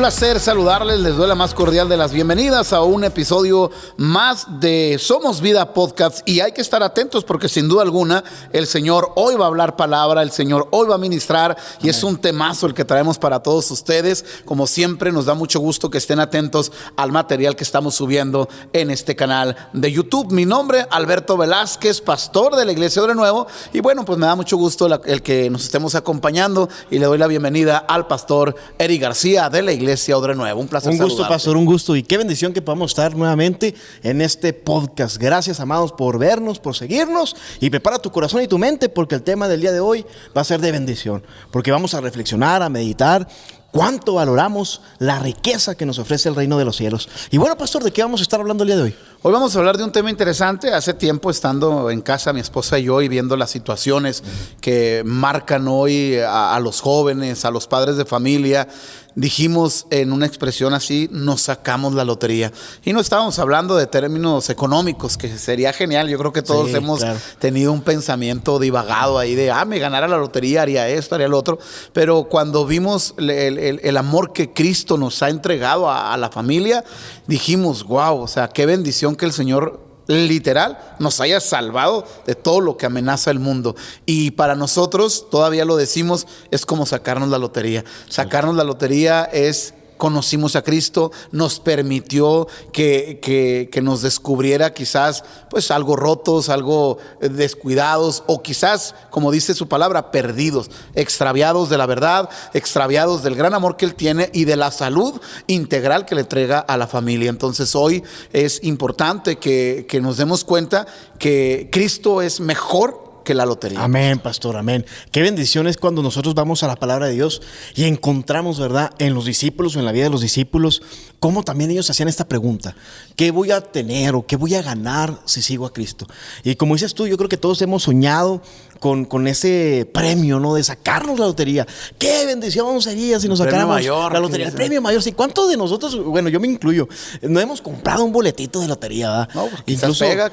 placer saludarles, les doy la más cordial de las bienvenidas a un episodio más de Somos Vida Podcast, y hay que estar atentos porque sin duda alguna el Señor hoy va a hablar palabra, el Señor hoy va a ministrar y es un temazo el que traemos para todos ustedes. Como siempre nos da mucho gusto que estén atentos al material que estamos subiendo en este canal de YouTube. Mi nombre, Alberto Velázquez, pastor de la Iglesia Odre Nuevo, y bueno, pues me da mucho gusto el que nos estemos acompañando, y le doy la bienvenida al pastor Eric García de la Iglesia Odre Nuevo. Un placer saludarte. Un gusto, pastor, un gusto, y qué bendición que podamos estar nuevamente en este podcast. Gracias, amados, por vernos, por seguirnos, y prepara tu corazón y tu mente porque el tema del día de hoy va a ser de bendición, porque vamos a reflexionar, a meditar cuánto valoramos la riqueza que nos ofrece el reino de los cielos. Y bueno, pastor, ¿de qué vamos a estar hablando el día de hoy? Hoy vamos a hablar de un tema interesante. Hace tiempo, estando en casa mi esposa y yo, y viendo las situaciones que marcan hoy a los jóvenes, a los padres de familia, dijimos en una expresión así: nos sacamos la lotería. Y no estábamos hablando de términos económicos, que sería genial. Yo creo que todos hemos tenido un pensamiento divagado ahí de, me ganara la lotería, haría esto, haría lo otro. Pero cuando vimos el amor que Cristo nos ha entregado a la familia, dijimos, wow, o sea, qué bendición que el Señor literal nos haya salvado de todo lo que amenaza el mundo. Y para nosotros, todavía lo decimos, es como sacarnos la lotería. Sacarnos la lotería es: conocimos a Cristo, nos permitió que nos descubriera quizás pues algo rotos, algo descuidados, o quizás, como dice su palabra, perdidos, extraviados de la verdad, extraviados del gran amor que Él tiene y de la salud integral que le entrega a la familia. Entonces hoy es importante que nos demos cuenta que Cristo es mejor que la lotería. Amén, pastor, amén. Qué bendición es cuando nosotros vamos a la palabra de Dios y encontramos, ¿verdad?, en los discípulos o en la vida de los discípulos, cómo también ellos hacían esta pregunta: ¿qué voy a tener o qué voy a ganar si sigo a Cristo? Y como dices tú, yo creo que todos hemos soñado con ese premio, ¿no?, de sacarnos la lotería. Qué bendición sería si nos sacáramos la lotería, el premio mayor. Sí, ¿cuántos de nosotros, bueno, yo me incluyo, no hemos comprado un boletito de lotería, ¿verdad? No, quizás pega.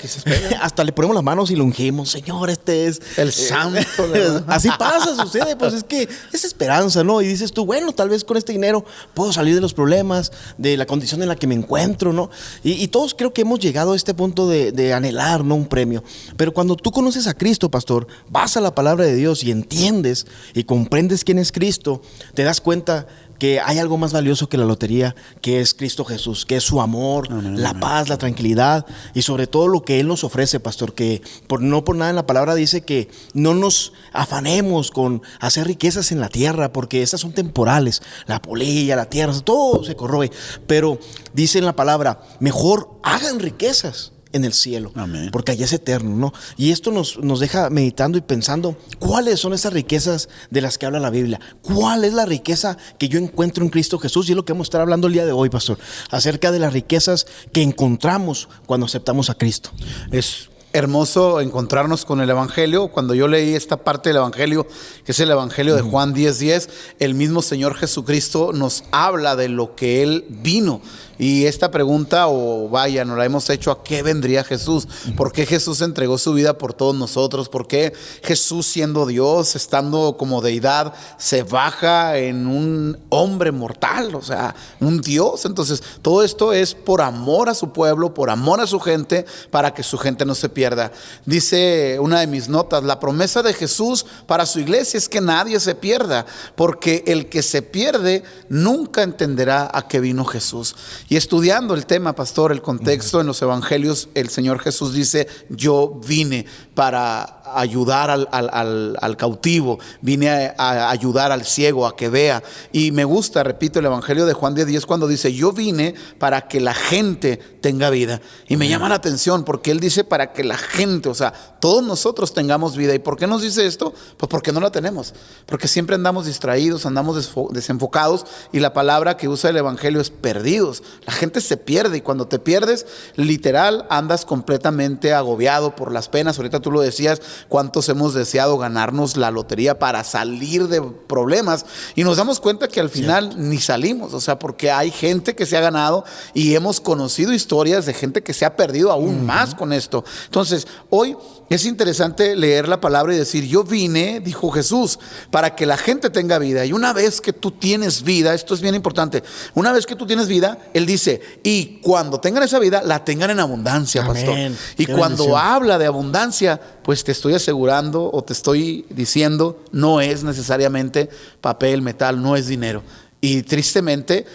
Hasta le ponemos las manos y lo ungimos: Señor, este es el santo. Así pasa, sucede, pues es que es esperanza, ¿no? Y dices tú, bueno, tal vez con este dinero puedo salir de los problemas, de la condición en la que me encuentro, ¿no? Y todos creo que hemos llegado a este punto de anhelar, ¿no?, un premio. Pero cuando tú conoces a Cristo, pastor, vas a la palabra de Dios y entiendes y comprendes quién es Cristo, te das cuenta que hay algo más valioso que la lotería, que es Cristo Jesús, que es su amor, la paz, la tranquilidad, y sobre todo lo que Él nos ofrece, pastor, que no por nada en la palabra dice que no nos afanemos con hacer riquezas en la tierra, porque esas son temporales, la polilla, la tierra, todo se corroe, pero dice en la palabra: mejor hagan riquezas en el cielo, porque allá es eterno, ¿no? Y esto nos deja meditando y pensando cuáles son esas riquezas de las que habla la Biblia. ¿Cuál es la riqueza que yo encuentro en Cristo Jesús? Y es lo que vamos a estar hablando el día de hoy, pastor, acerca de las riquezas que encontramos cuando aceptamos a Cristo. Es hermoso encontrarnos con el Evangelio. Cuando yo leí esta parte del Evangelio, que es el Evangelio de Juan 10:10, el mismo Señor Jesucristo nos habla de lo que Él vino. Y esta pregunta, nos la hemos hecho: ¿a qué vendría Jesús? ¿Por qué Jesús entregó su vida por todos nosotros? ¿Por qué Jesús, siendo Dios, estando como deidad, se baja en un hombre mortal, o sea, un Dios? Entonces, todo esto es por amor a su pueblo, por amor a su gente, para que su gente no se pierda. Dice una de mis notas: la promesa de Jesús para su iglesia es que nadie se pierda, porque el que se pierde nunca entenderá a qué vino Jesús. Y estudiando el tema, pastor, el contexto en los evangelios, el Señor Jesús dice: yo vine para ayudar al cautivo, vine a ayudar al ciego a que vea. Y me gusta, repito, el evangelio de Juan 10:10 cuando dice: yo vine para que la gente tenga vida. Y me llama la atención porque Él dice para que la gente, o sea, todos nosotros tengamos vida. ¿Y por qué nos dice esto? Pues porque no la tenemos, porque siempre andamos distraídos, andamos desenfocados, y la palabra que usa el evangelio es perdidos. La gente se pierde, y cuando te pierdes, literal, andas completamente agobiado por las penas. Ahorita tú lo decías, cuántos hemos deseado ganarnos la lotería para salir de problemas, y nos damos cuenta que al final ni salimos, o sea, porque hay gente que se ha ganado, y hemos conocido historias de gente que se ha perdido aún más con esto. Entonces Entonces, hoy es interesante leer la palabra y decir, yo vine, dijo Jesús, para que la gente tenga vida. Y una vez que tú tienes vida, esto es bien importante, una vez que tú tienes vida, Él dice, y cuando tengan esa vida, la tengan en abundancia, Amén. pastor. Y Qué cuando bendición. habla de abundancia, pues te estoy asegurando o te estoy diciendo, no es necesariamente papel, metal, no es dinero. Y tristemente,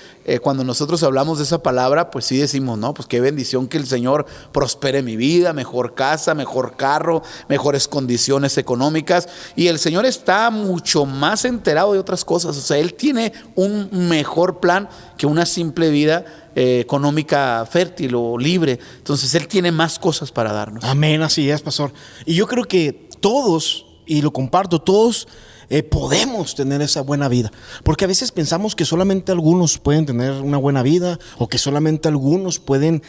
cuando nosotros hablamos de esa palabra, pues sí decimos, no, pues qué bendición que el Señor prospere mi vida, mejor casa, mejor carro, mejores condiciones económicas. Y el Señor está mucho más enterado de otras cosas. O sea, Él tiene un mejor plan que una simple vida económica fértil o libre. Entonces Él tiene más cosas para darnos. Amén, así es, pastor. Y yo creo que todos, y lo comparto, todos podemos tener esa buena vida. Porque a veces pensamos que solamente algunos pueden tener una buena vida, o que solamente algunos pueden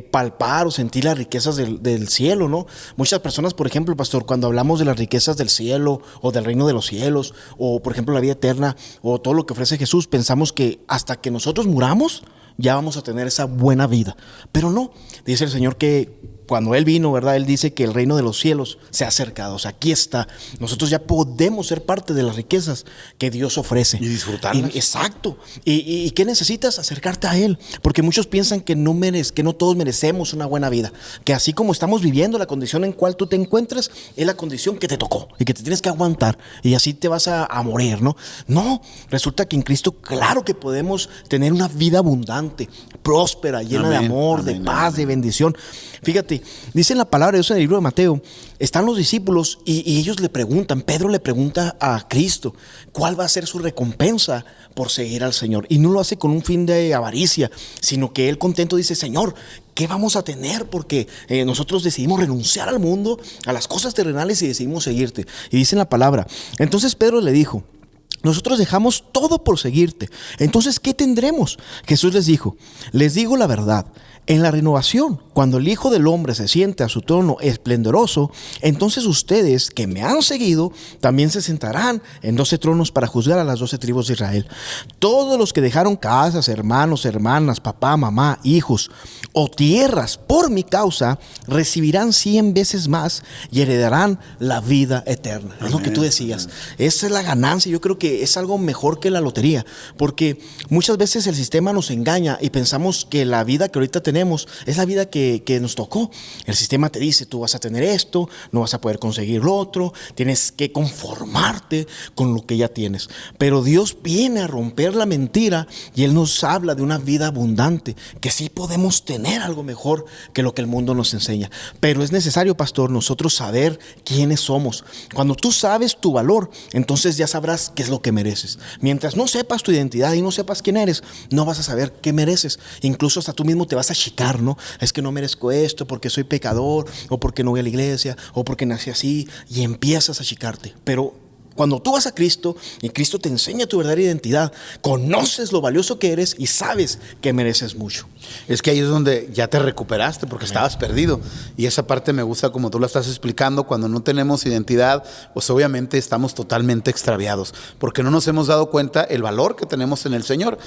palpar o sentir las riquezas del cielo, ¿no? Muchas personas, por ejemplo, pastor, cuando hablamos de las riquezas del cielo o del reino de los cielos, o por ejemplo la vida eterna, o todo lo que ofrece Jesús, pensamos que hasta que nosotros muramos ya vamos a tener esa buena vida. Pero no, dice el Señor que cuando Él vino, ¿verdad? Él dice que el reino de los cielos se ha acercado. O sea, aquí está.Nosotros ya podemos ser parte de las riquezas que Dios ofrece. Y disfrutarlas. Exacto. ¿Y qué necesitas? Acercarte a Él. Porque muchos piensan que no todos merecemos una buena vida. Que así como estamos viviendo, la condición en cual tú te encuentras es la condición que te tocó y que te tienes que aguantar. Y así te vas a morir, ¿no? No, resulta que en Cristo, claro que podemos tener una vida abundante, próspera, llena de amor, de paz, de bendición. Fíjate, dice en la palabra de Dios en el libro de Mateo, están los discípulos y ellos le preguntan, Pedro le pregunta a Cristo, ¿cuál va a ser su recompensa por seguir al Señor? Y no lo hace con un fin de avaricia, sino que él contento dice, Señor, ¿qué vamos a tener? Porque nosotros decidimos renunciar al mundo, a las cosas terrenales y decidimos seguirte. Y dice en la palabra, entonces Pedro le dijo, nosotros dejamos todo por seguirte. Entonces, ¿qué tendremos? Jesús les dijo, les digo la verdad. En la renovación, cuando el Hijo del Hombre se siente a su trono esplendoroso, entonces ustedes que me han seguido también se sentarán en 12 tronos para juzgar a las 12 tribus de Israel. Todos los que dejaron casas, hermanos, hermanas, papá, mamá, hijos o tierras por mi causa recibirán 100 veces más y heredarán la vida eterna. Es lo que tú decías. Esa es la ganancia. Yo creo que es algo mejor que la lotería, porque muchas veces el sistema nos engaña y pensamos que la vida que ahorita tenemos es la vida que nos tocó. El sistema te dice, tú vas a tener esto, no vas a poder conseguir lo otro, tienes que conformarte con lo que ya tienes. Pero Dios viene a romper la mentira y Él nos habla de una vida abundante, que sí podemos tener algo mejor que lo que el mundo nos enseña. Pero es necesario, pastor, nosotros saber quiénes somos. Cuando tú sabes tu valor, entonces ya sabrás qué es lo que mereces. Mientras no sepas tu identidad y no sepas quién eres, no vas a saber qué mereces. Incluso hasta tú mismo te vas a achicar, ¿no? Es que no merezco esto porque soy pecador, o porque no voy a la iglesia, o porque nací así, y empiezas a achicarte. Pero cuando tú vas a Cristo y Cristo te enseña tu verdadera identidad, conoces lo valioso que eres y sabes que mereces mucho. Es que ahí es donde ya te recuperaste porque estabas perdido. Y esa parte me gusta como tú la estás explicando. Cuando no tenemos identidad, pues obviamente estamos totalmente extraviados porque no nos hemos dado cuenta el valor que tenemos en el Señor.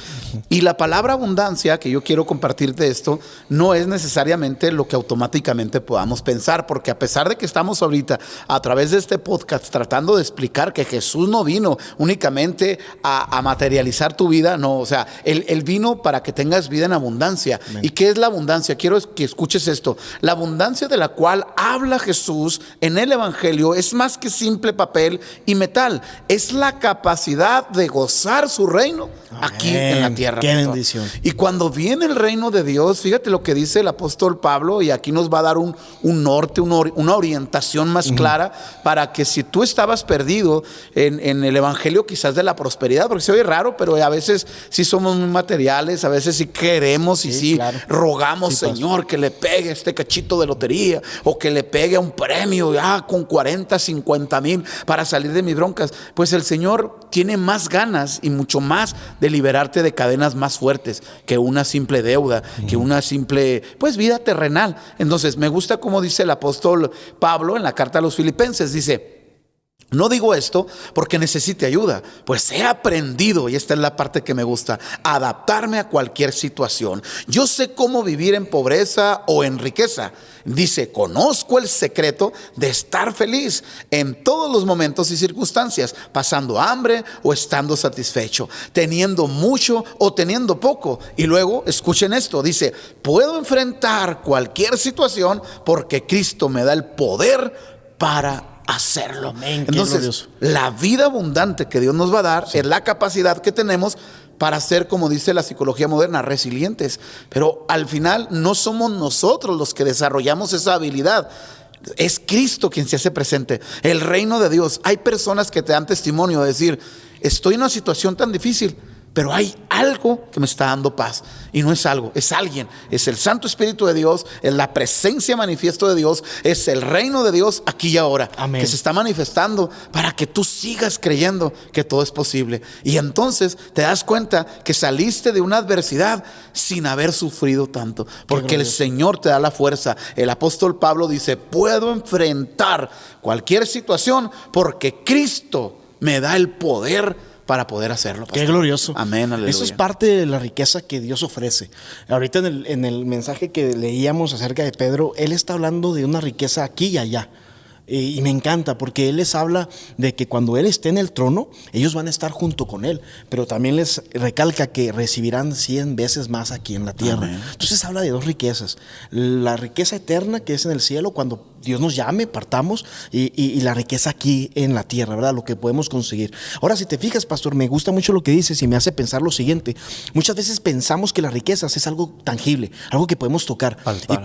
Y la palabra abundancia, que yo quiero compartirte esto, no es necesariamente lo que automáticamente podamos pensar, porque a pesar de que estamos ahorita a través de este podcast tratando de explicar que Jesús no vino únicamente a materializar tu vida, no, o sea, Él vino para que tengas vida en abundancia. Amén. ¿Y qué es la abundancia? Quiero que escuches esto. La abundancia de la cual habla Jesús en el Evangelio es más que simple papel y metal, es la capacidad de gozar su reino. Amén. Aquí en la tierra. Qué bendición. Y cuando viene el reino de Dios, fíjate lo que dice el apóstol Pablo, y aquí nos va a dar un norte, una orientación más clara, para que si tú estabas perdido en el evangelio quizás de la prosperidad, porque se oye raro, pero a veces sí somos muy materiales, a veces sí queremos y sí claro, rogamos, sí, Señor, que le pegue este cachito de lotería, o que le pegue a un premio con 40, 50 mil para salir de mis broncas. Pues el Señor tiene más ganas y mucho más de liberarte de cadenas más fuertes que una simple deuda, que una simple vida terrenal. Entonces me gusta como dice el apóstol Pablo en la carta a los Filipenses, dice: No digo esto porque necesite ayuda, pues he aprendido, y esta es la parte que me gusta, a adaptarme a cualquier situación. Yo sé cómo vivir en pobreza o en riqueza. Dice, conozco el secreto de estar feliz en todos los momentos y circunstancias, pasando hambre o estando satisfecho, teniendo mucho o teniendo poco. Y luego, escuchen esto, dice, puedo enfrentar cualquier situación porque Cristo me da el poder para hacerlo. Amén, entonces, la vida abundante que Dios nos va a dar es la capacidad que tenemos para ser, como dice la psicología moderna, resilientes. Pero al final no somos nosotros los que desarrollamos esa habilidad. Es Cristo quien se hace presente. El reino de Dios. Hay personas que te dan testimonio de decir, estoy en una situación tan difícil, pero hay algo que me está dando paz. Y no es algo, es alguien. Es el Santo Espíritu de Dios, es la presencia manifiesto de Dios, es el reino de Dios aquí y ahora. Amén. Que se está manifestando para que tú sigas creyendo que todo es posible. Y entonces te das cuenta que saliste de una adversidad sin haber sufrido tanto. Porque el Señor te da la fuerza. El apóstol Pablo dice, puedo enfrentar cualquier situación porque Cristo me da el poder para poder hacerlo, pastor. Qué glorioso. Amén, aleluya. Eso es parte de la riqueza que Dios ofrece. Ahorita en el mensaje que leíamos acerca de Pedro, él está hablando de una riqueza aquí y allá. Y me encanta porque él les habla de que cuando él esté en el trono, ellos van a estar junto con él, pero también les recalca que recibirán 100 veces más aquí en la tierra. Amén. Entonces habla de dos riquezas: la riqueza eterna que es en el cielo cuando Dios nos llame, partamos, y la riqueza aquí en la tierra, ¿verdad? Lo que podemos conseguir. Ahora, si te fijas, pastor, me gusta mucho lo que dices y me hace pensar lo siguiente: muchas veces pensamos que las riquezas es algo tangible, algo que podemos tocar.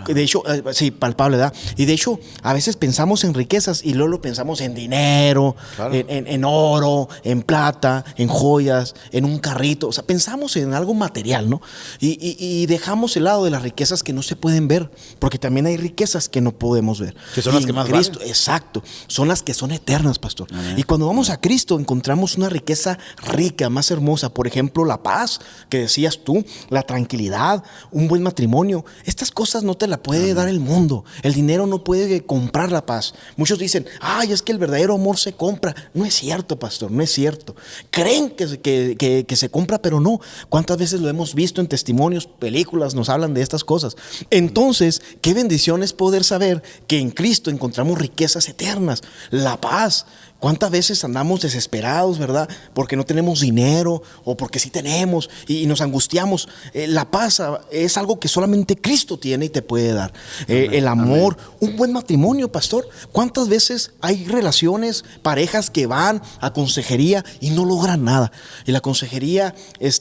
Y de hecho, sí, palpable, ¿verdad? Y de hecho, a veces pensamos en riquezas y luego lo pensamos en dinero, claro, en oro, en plata, en joyas, en un carrito. O sea, pensamos en algo material, ¿no? Y dejamos el lado de las riquezas que no se pueden ver, porque también hay riquezas que no podemos ver. Que son las que más Cristo, valen. Exacto, son las que son eternas, pastor. Amén. Y cuando vamos a Cristo encontramos una riqueza rica, más hermosa. Por ejemplo, la paz, que decías tú, la tranquilidad, un buen matrimonio. Estas cosas no te la puede dar el mundo. El dinero no puede comprar la paz. Muchos dicen, ay, es que el verdadero amor se compra. No es cierto, pastor, no es cierto. Creen que se compra, pero no. ¿Cuántas veces lo hemos visto en testimonios, películas, nos hablan de estas cosas? Entonces, qué bendición es poder saber que en Cristo encontramos riquezas eternas, la paz. ¿Cuántas veces andamos desesperados, verdad? Porque no tenemos dinero o porque sí tenemos y nos angustiamos. La paz es algo que solamente Cristo tiene y te puede dar. El amor, un buen matrimonio, pastor. ¿Cuántas veces hay relaciones, parejas que van a consejería y no logran nada? Y la consejería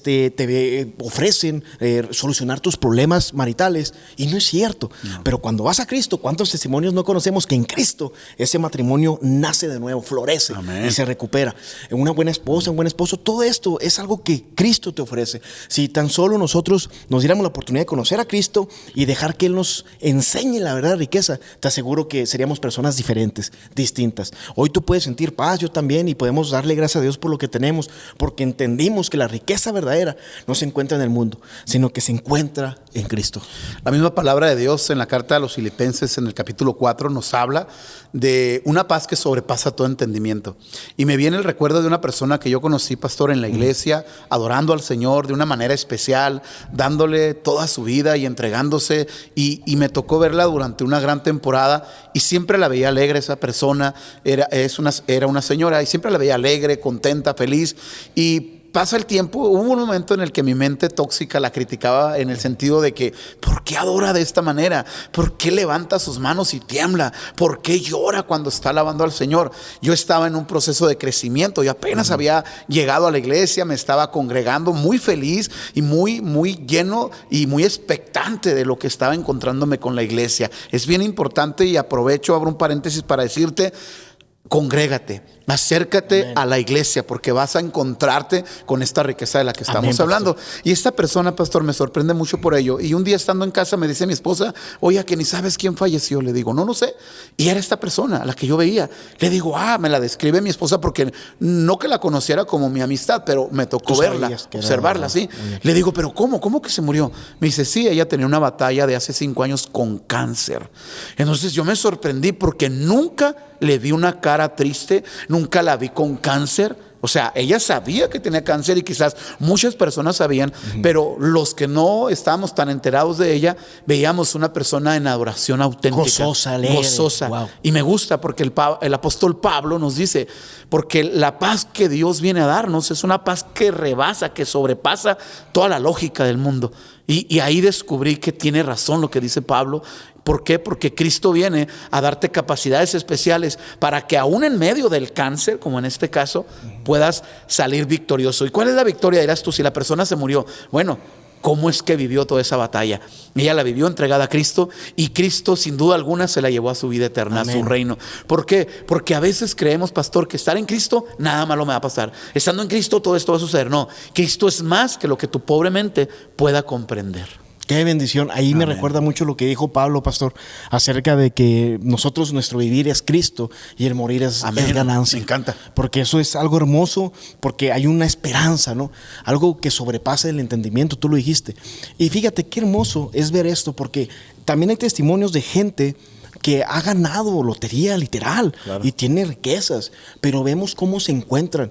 te ofrecen solucionar tus problemas maritales y no es cierto. No. Pero cuando vas a Cristo, ¿cuántos testimonios no conocemos que en Cristo ese matrimonio nace de nuevo, florece? Amén. Y se recupera. Una buena esposa, un buen esposo, todo esto es algo que Cristo te ofrece. Si tan solo nosotros nos diéramos la oportunidad de conocer a Cristo y dejar que Él nos enseñe la verdadera riqueza, te aseguro que seríamos personas diferentes, distintas. Hoy tú puedes sentir paz, yo también, y podemos darle gracias a Dios por lo que tenemos, porque entendimos que la riqueza verdadera no se encuentra en el mundo, sino que se encuentra en Cristo. La misma palabra de Dios en la carta a los Filipenses en el capítulo 4 nos habla de una paz que sobrepasa todo entendimiento. Y me viene el recuerdo de una persona que yo conocí, pastor, en la iglesia, adorando al Señor de una manera especial, dándole toda su vida y entregándose, y me tocó verla durante una gran temporada y siempre la veía alegre. Esa persona era una señora y siempre la veía alegre, contenta, feliz. Y pasa el tiempo, hubo un momento en el que mi mente tóxica la criticaba en el sentido de que, ¿por qué adora de esta manera? ¿Por qué levanta sus manos y tiembla? ¿Por qué llora cuando está alabando al Señor? Yo estaba en un proceso de crecimiento, yo apenas había llegado a la iglesia, me estaba congregando muy feliz y muy, muy lleno y muy expectante de lo que estaba encontrándome con la iglesia. Es bien importante y aprovecho, abro un paréntesis para decirte, congrégate, acércate Amén. A la iglesia, porque vas a encontrarte con esta riqueza de la que estamos Amén, hablando. Pastor. Y esta persona, pastor, me sorprende mucho por ello. Y un día estando en casa me dice mi esposa, oye, que ni sabes quién falleció. Le digo, no sé. Y era esta persona, a la que yo veía. Le digo, me la describe mi esposa, porque no que la conociera como mi amistad, pero me tocó verla, observarla, ¿sí? Le digo, pero ¿cómo que se murió? Me dice, sí, ella tenía una batalla de hace 5 años con cáncer. Entonces yo me sorprendí porque nunca le vi una cara triste, nunca la vi con cáncer. O sea, ella sabía que tenía cáncer y quizás muchas personas sabían, pero los que no estábamos tan enterados de ella, veíamos una persona en adoración auténtica. Gozosa, alegre. Gozosa. Wow. Y me gusta porque el apóstol Pablo nos dice, porque la paz que Dios viene a darnos es una paz que rebasa, que sobrepasa toda la lógica del mundo. Y ahí descubrí que tiene razón lo que dice Pablo. ¿Por qué? Porque Cristo viene a darte capacidades especiales para que aún en medio del cáncer, como en este caso, puedas salir victorioso. ¿Y cuál es la victoria? Dirás tú, si la persona se murió. Bueno, ¿cómo es que vivió toda esa batalla? Ella la vivió entregada a Cristo y Cristo sin duda alguna se la llevó a su vida eterna, Amén. A su reino. ¿Por qué? Porque a veces creemos, pastor, que estar en Cristo nada malo me va a pasar. Estando en Cristo todo esto va a suceder. No, Cristo es más que lo que tu pobre mente pueda comprender. Qué bendición. Ahí me recuerda mucho lo que dijo Pablo, pastor, acerca de que nosotros, nuestro vivir es Cristo y el morir es ganancia. Me encanta. Porque eso es algo hermoso, porque hay una esperanza, ¿no? Algo que sobrepasa el entendimiento, tú lo dijiste. Y fíjate qué hermoso es ver esto, porque también hay testimonios de gente que ha ganado lotería literal, claro, y tiene riquezas, pero vemos cómo se encuentran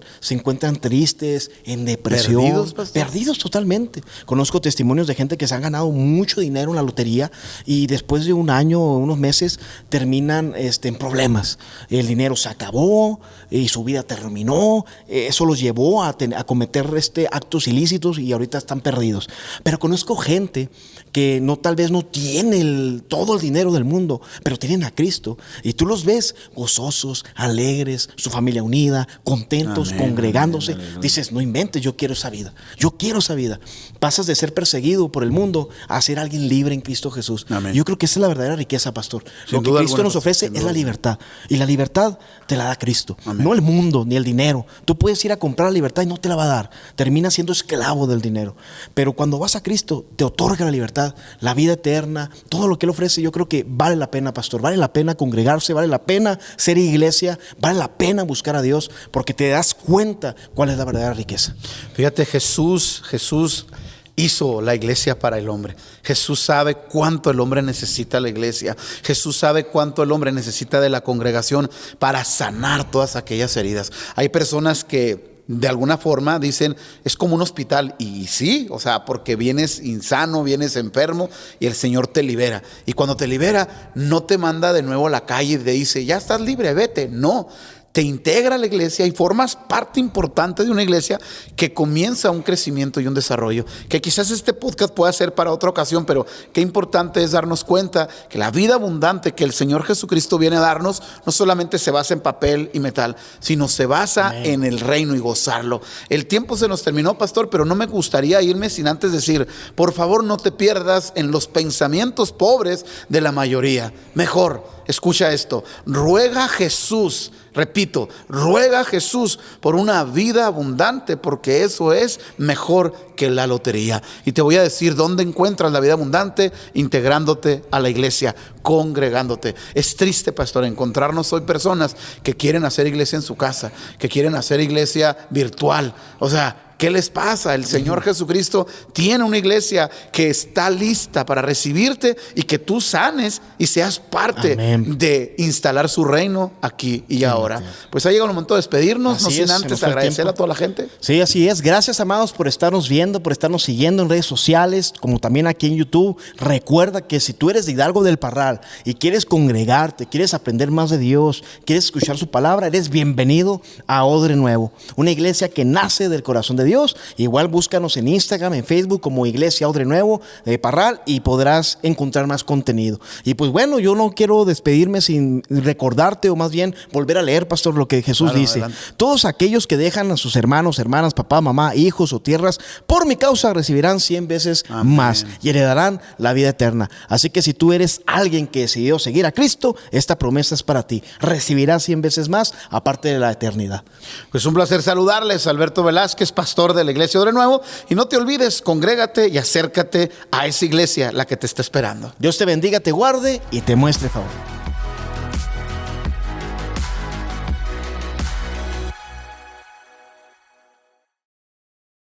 tristes, en depresión, perdidos totalmente. Conozco testimonios de gente que se han ganado mucho dinero en la lotería y después de un año o unos meses terminan en problemas. El dinero se acabó y su vida terminó, eso los llevó a cometer actos ilícitos y ahorita están perdidos. Pero conozco gente que tal vez no tiene todo el dinero del mundo, pero tienen a Cristo y tú los ves gozosos, alegres, su familia unida, contentos, congregándose. Dices, no inventes, yo quiero esa vida. Pasas de ser perseguido por el mundo a ser alguien libre en Cristo Jesús. Yo creo que esa es la verdadera riqueza, pastor. Lo que Cristo nos ofrece es la libertad, y la libertad te la da Cristo. No el mundo ni el dinero. Tú puedes ir a comprar la libertad y no te la va a dar. Terminas siendo esclavo del dinero. Pero cuando vas a Cristo, te otorga la libertad, la vida eterna, todo lo que Él ofrece. Yo creo que vale la pena, pastor. Vale la pena congregarse, vale la pena ser iglesia, vale la pena buscar a Dios, porque te das cuenta cuál es la verdadera riqueza. Fíjate, Jesús hizo la iglesia para el hombre. Jesús sabe cuánto el hombre necesita la iglesia. Jesús sabe cuánto el hombre necesita de la congregación para sanar todas aquellas heridas. Hay personas que de alguna forma dicen, es como un hospital. Y sí, o sea, porque vienes insano, vienes enfermo y el Señor te libera. Y cuando te libera, no te manda de nuevo a la calle y te dice, ya estás libre, vete. No, te integra a la iglesia y formas parte importante de una iglesia que comienza un crecimiento y un desarrollo. Que quizás este podcast pueda ser para otra ocasión, pero qué importante es darnos cuenta que la vida abundante que el Señor Jesucristo viene a darnos no solamente se basa en papel y metal, sino se basa en el reino y gozarlo. El tiempo se nos terminó, pastor, pero no me gustaría irme sin antes decir, por favor, no te pierdas en los pensamientos pobres de la mayoría. Mejor, escucha esto, ruega a Jesús, repito, ruega a Jesús por una vida abundante, porque eso es mejor que la lotería. Y te voy a decir dónde encuentras la vida abundante: integrándote a la iglesia, congregándote. Es triste, pastor, encontrarnos hoy personas que quieren hacer iglesia en su casa, que quieren hacer iglesia virtual. O sea, ¿qué les pasa? El Señor Jesucristo tiene una iglesia que está lista para recibirte y que tú sanes y seas parte de instalar su reino aquí y ahora. Pues ha llegado el momento de despedirnos, no sin antes agradecer a toda la gente. Sí, así es. Gracias, amados, por estarnos viendo, por estarnos siguiendo en redes sociales, como también aquí en YouTube. Recuerda que si tú eres de Hidalgo del Parral y quieres congregarte, quieres aprender más de Dios, quieres escuchar su palabra, eres bienvenido a Odre Nuevo, una iglesia que nace del corazón de Dios. Igual búscanos en Instagram, en Facebook como Iglesia Odre Nuevo de Parral y podrás encontrar más contenido. Y pues bueno, yo no quiero despedirme sin recordarte, o más bien volver a leer, pastor, lo que Jesús dice. Adelante. Todos aquellos que dejan a sus hermanos, hermanas, papá, mamá, hijos o tierras por mi causa recibirán 100 veces más y heredarán la vida eterna. Así que si tú eres alguien que decidió seguir a Cristo, esta promesa es para ti. Recibirás 100 veces más aparte de la eternidad. Pues un placer saludarles. Alberto Velázquez, pastor de la Iglesia Odre Nuevo, y no te olvides, congrégate y acércate a esa iglesia, la que te está esperando. Dios te bendiga, te guarde y te muestre favor.